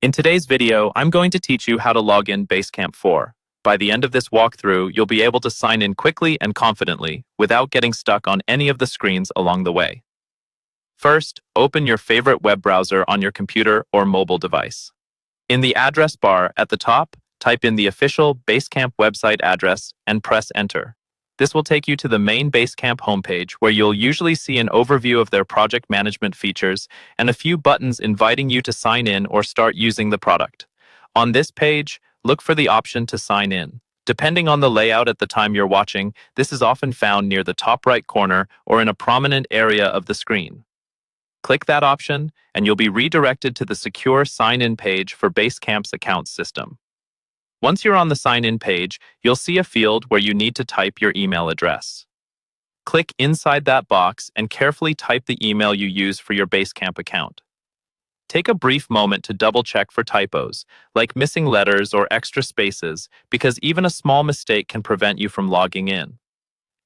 In today's video, I'm going to teach you how to log in Basecamp 4. By the end of this walkthrough, you'll be able to sign in quickly and confidently without getting stuck on any of the screens along the way. First, open your favorite web browser on your computer or mobile device. In the address bar at the top, type in the official Basecamp website address and press Enter. This will take you to the main Basecamp homepage where you'll usually see an overview of their project management features and a few buttons inviting you to sign in or start using the product. On this page, look for the option to sign in. Depending on the layout at the time you're watching, this is often found near the top right corner or in a prominent area of the screen. Click that option and you'll be redirected to the secure sign-in page for Basecamp's account system. Once you're on the sign-in page, you'll see a field where you need to type your email address. Click inside that box and carefully type the email you use for your Basecamp account. Take a brief moment to double-check for typos, like missing letters or extra spaces, because even a small mistake can prevent you from logging in.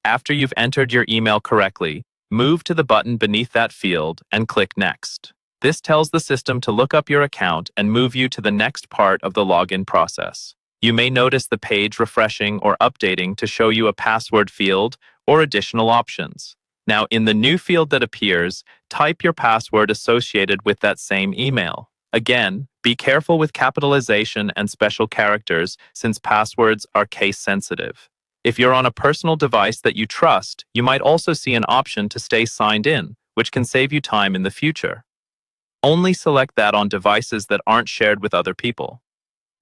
After you've entered your email correctly, move to the button beneath that field and click Next. This tells the system to look up your account and move you to the next part of the login process. You may notice the page refreshing or updating to show you a password field or additional options. Now, in the new field that appears, type your password associated with that same email. Again, be careful with capitalization and special characters since passwords are case-sensitive. If you're on a personal device that you trust, you might also see an option to stay signed in, which can save you time in the future. Only select that on devices that aren't shared with other people.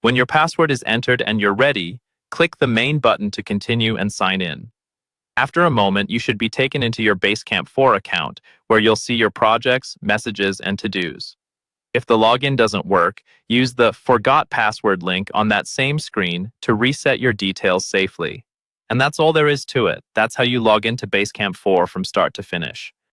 When your password is entered and you're ready, click the main button to continue and sign in. After a moment, you should be taken into your Basecamp 4 account, where you'll see your projects, messages, and to-dos. If the login doesn't work, use the Forgot Password link on that same screen to reset your details safely. And that's all there is to it. That's how you log into Basecamp 4 from start to finish.